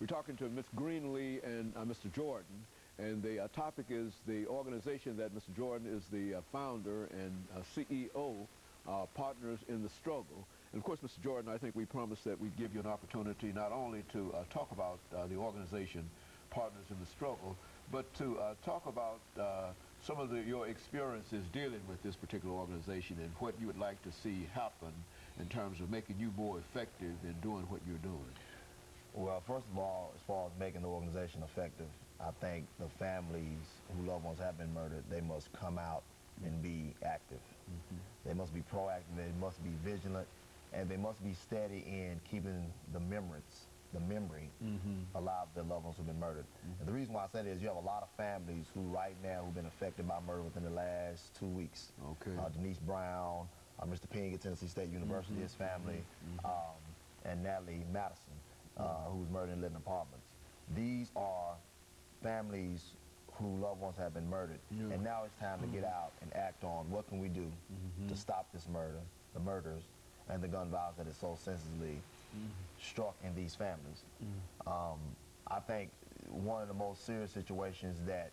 We're talking to Miss Greenlee and Mr. Jordan, and the topic is the organization that Mr. Jordan is the founder and CEO, Partners in the Struggle. And of course, Mr. Jordan, I think we promised that we'd give you an opportunity not only to talk about the organization, Partners in the Struggle, but to talk about some of your experiences dealing with this particular organization and what you would like to see happen in terms of making you more effective in doing what you're doing. Well, first of all, as far as making the organization effective, I think the families whose loved ones have been murdered, they must come out and be active. They must be proactive, they must be vigilant, and they must be steady in keeping the memory alive of their loved ones who've been murdered. And the reason why I say that is you have a lot of families who right now who've been affected by murder within the last 2 weeks. Okay. Denise Brown, Mr. Ping at Tennessee State University, his family, and Natalie Madison, who was murdered in living apartments. These are families whose loved ones have been murdered. And now it's time to get out and act on what can we do to stop this murder, the murders, and the gun violence that is so senselessly struck in these families. I think one of the most serious situations that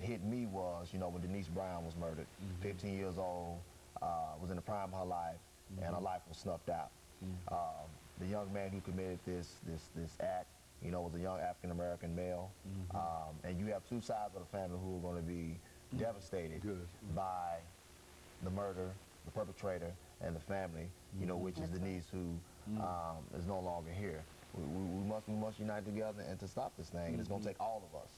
hit me was, when Denise Brown was murdered, 15 years old, was in the prime of her life, and her life was snuffed out. The young man who committed this act, was a young African-American male. And you have two sides of the family who are going to be devastated by the murder, the perpetrator, and the family, which is Denise, who is no longer here. We must unite together and to stop this thing. And it's going to take all of us.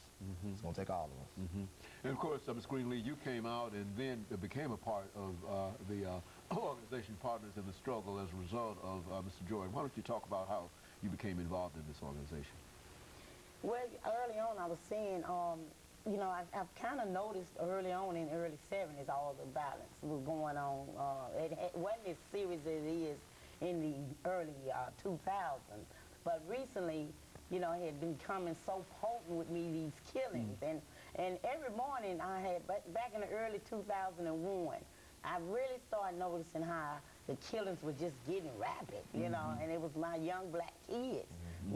It's going to take all of us. And of course, Ms. Greenlee, you came out and then became a part of the organization Partners in the Struggle as a result of Mr. Jordan. Why don't you talk about how you became involved in this organization? Well, early on I was saying, I've kind of noticed early on in the early 70s all the violence was going on. It wasn't as serious as it is in the early 2000s, but recently, it had been coming so potent with me, these killings. And every morning I had, back in the early 2001, I really started noticing how the killings were just getting rapid, and it was my young black kids.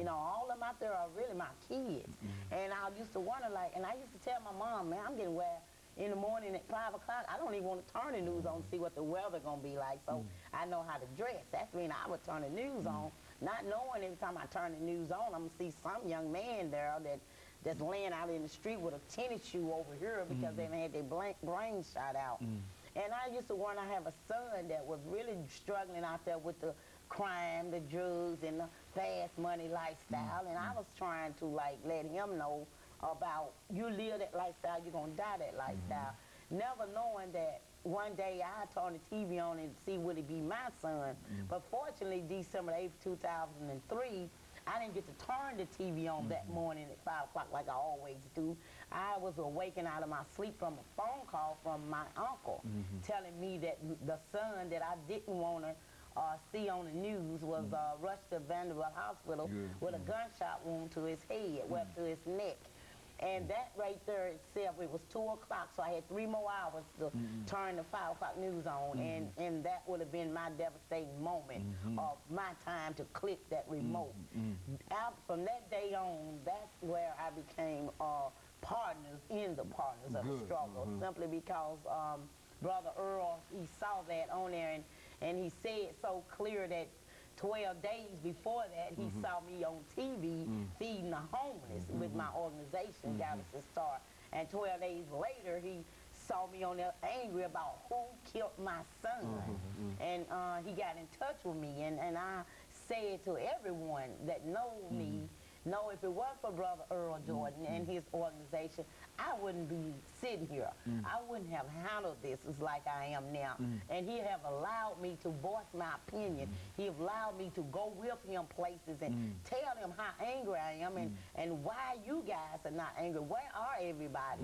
All of them out there are really my kids. And I used to wonder, and I used to tell my mom, man, I'm getting where in the morning at 5 o'clock, I don't even want to turn the news on to see what the weather going to be like, so I know how to dress. That's when I would turn the news on, not knowing every time I turn the news on, I'm going to see some young man there that's laying out in the street with a tennis shoe over here because they had their brain shot out. And I used to wonder, I have a son that was really struggling out there with the crime, the drugs, and the fast money lifestyle, and I was trying to let him know about you live that lifestyle, you're going to die that lifestyle. Never knowing that one day I'd turn the TV on and see would it be my son. But fortunately, December 8th, 2003, I didn't get to turn the TV on that morning at 5 o'clock like I always do. I was awakened out of my sleep from a phone call from my uncle telling me that the son that I didn't want to see on the news was rushed to Vanderbilt Hospital with a gunshot wound to his head, well, to his neck. And that right there itself, it was 2 o'clock, so I had 3 more hours to turn the 5 o'clock news on, and that would have been my devastating moment of my time to click that remote. From that day on, that's where I became partners in the Partners of the Struggle, simply because Brother Earl, he saw that on there, and he said so clear that 12 days before that, he saw me on TV feeding the homeless with my organization, Galaxy Star. And 12 days later, he saw me on there angry about who killed my son. And he got in touch with me, and I said to everyone that knows me, no, if it weren't for Brother Earl Jordan and his organization, I wouldn't be sitting here. I wouldn't have handled this as like I am now. And he have allowed me to voice my opinion. He allowed me to go with him places and tell him how angry I am and why you guys are not angry. Where are everybody?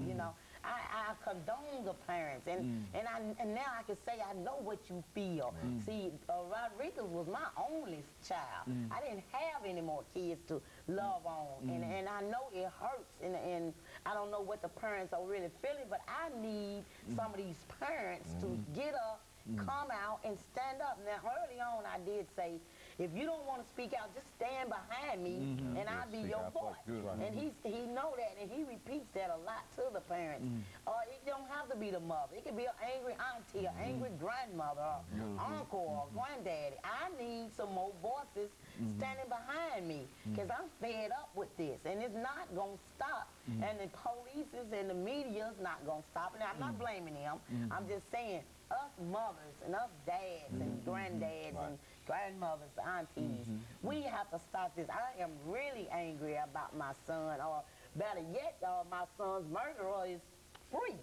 I condone the parents, and now I can say I know what you feel. See, Rodriguez was my only child. I didn't have any more kids to love on, and I know it hurts, and I don't know what the parents are really feeling, but I need some of these parents to get up come out and stand up. Now, early on, I did say, if you don't want to speak out, just stand behind me, and I'll be your voice. And he know that, and he repeats that a lot to the parents. It don't have to be the mother. It could be an angry auntie, an angry grandmother, or uncle, or granddaddy. I need some more voices standing behind me, because I'm fed up with this, and it's not going to stop. And the police and the media is not going to stop. And I'm not blaming them. I'm just saying, us mothers and us dads and granddads and grandmothers, aunties, we have to stop this. I am really angry about my son, or better yet, my son's murderer is free.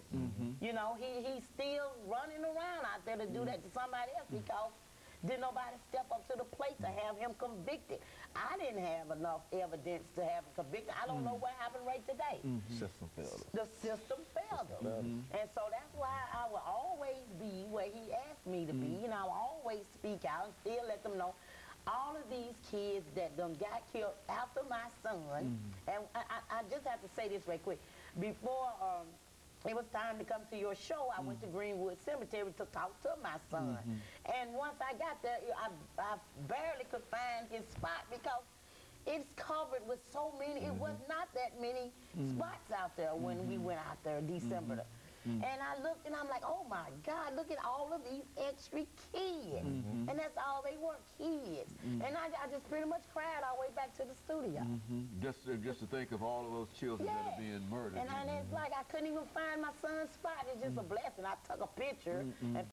You know, he's still running around out there to do that to somebody else because didn't nobody step up to the plate to have him convicted. I didn't have enough evidence to have him convicted. I don't know what happened right today. System failed. The system failed him. And so that's why I will always be where he asked me to be, and I'll always speak out and still let them know all of these kids that done got killed after my son. And I just have to say this right quick. Before it was time to come to your show, I went to Greenwood Cemetery to talk to my son. And once I got there, I barely could find his spot because it's covered with so many. It was not that many spots out there when we went out there December. And I looked and I'm like, oh my God, look at all of these extra kids. And that's all they were, kids. And I just pretty much cried all the way back to the studio. Just to think of all of those children that are being murdered. And it's like I couldn't even find my son's spot. It's just a blessing. I took a picture and